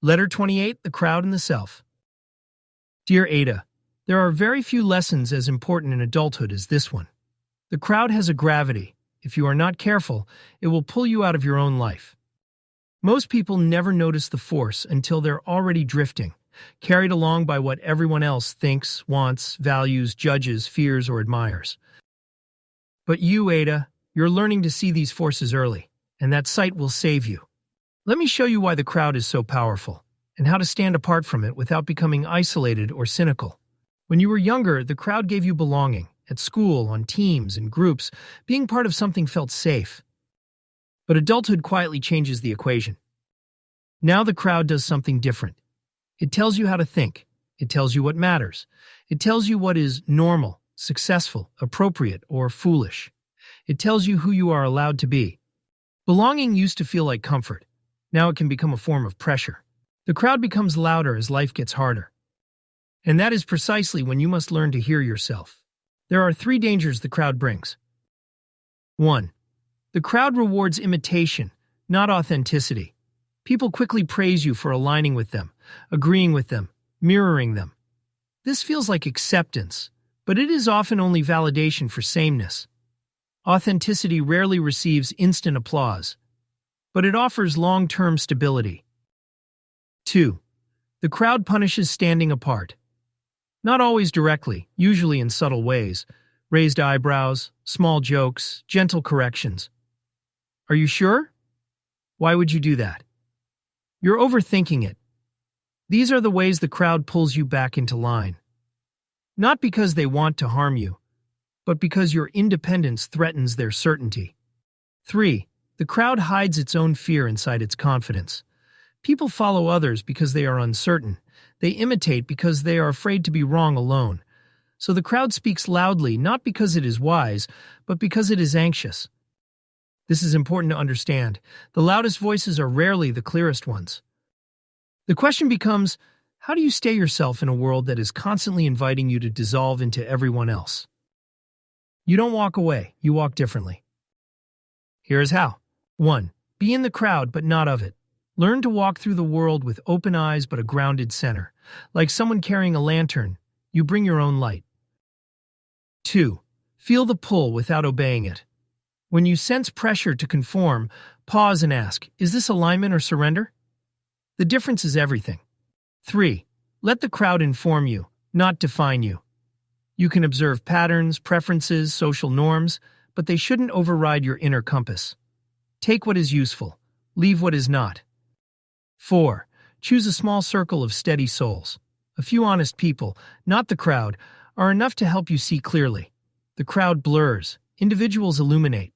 Letter 28, The Crowd and the Self. Dear Ada, there are very few lessons as important in adulthood as this one. The crowd has a gravity. If you are not careful, it will pull you out of your own life. Most people never notice the force until they're already drifting, carried along by what everyone else thinks, wants, values, judges, fears, or admires. But you, Ada, you're learning to see these forces early, and that sight will save you. Let me show you why the crowd is so powerful, and how to stand apart from it without becoming isolated or cynical. When you were younger, the crowd gave you belonging. At school, on teams and groups, being part of something felt safe. But adulthood quietly changes the equation. Now the crowd does something different. It tells you how to think. It tells you what matters. It tells you what is normal, successful, appropriate, or foolish. It tells you who you are allowed to be. Belonging used to feel like comfort. Now it can become a form of pressure. The crowd becomes louder as life gets harder. And that is precisely when you must learn to hear yourself. There are 3 dangers the crowd brings. 1. The crowd rewards imitation, not authenticity. People quickly praise you for aligning with them, agreeing with them, mirroring them. This feels like acceptance, but it is often only validation for sameness. Authenticity rarely receives instant applause, but it offers long-term stability. 2. The crowd punishes standing apart. Not always directly, usually in subtle ways. Raised eyebrows, small jokes, gentle corrections. Are you sure? Why would you do that? You're overthinking it. These are the ways the crowd pulls you back into line. Not because they want to harm you, but because your independence threatens their certainty. 3. The crowd hides its own fear inside its confidence. People follow others because they are uncertain. They imitate because they are afraid to be wrong alone. So the crowd speaks loudly not because it is wise, but because it is anxious. This is important to understand. The loudest voices are rarely the clearest ones. The question becomes, how do you stay yourself in a world that is constantly inviting you to dissolve into everyone else? You don't walk away, you walk differently. Here is how. 1. Be in the crowd but not of it. Learn to walk through the world with open eyes but a grounded center. Like someone carrying a lantern, you bring your own light. 2. Feel the pull without obeying it. When you sense pressure to conform, pause and ask, is this alignment or surrender? The difference is everything. 3. Let the crowd inform you, not define you. You can observe patterns, preferences, social norms, but they shouldn't override your inner compass. Take what is useful, leave what is not. 4. Choose a small circle of steady souls. A few honest people, not the crowd, are enough to help you see clearly. The crowd blurs, individuals illuminate.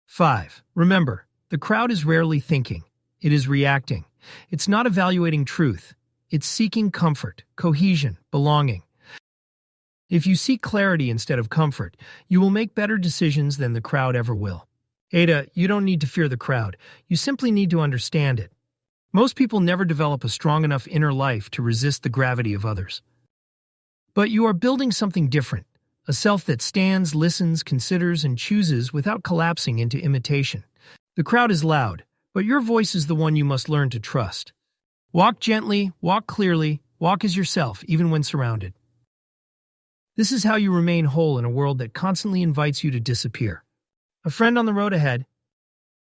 5. Remember, the crowd is rarely thinking. It is reacting. It's not evaluating truth. It's seeking comfort, cohesion, belonging. If you seek clarity instead of comfort, you will make better decisions than the crowd ever will. Ada, you don't need to fear the crowd. You simply need to understand it. Most people never develop a strong enough inner life to resist the gravity of others. But you are building something different, a self that stands, listens, considers, and chooses without collapsing into imitation. The crowd is loud, but your voice is the one you must learn to trust. Walk gently, walk clearly, walk as yourself, even when surrounded. This is how you remain whole in a world that constantly invites you to disappear. A friend on the road ahead.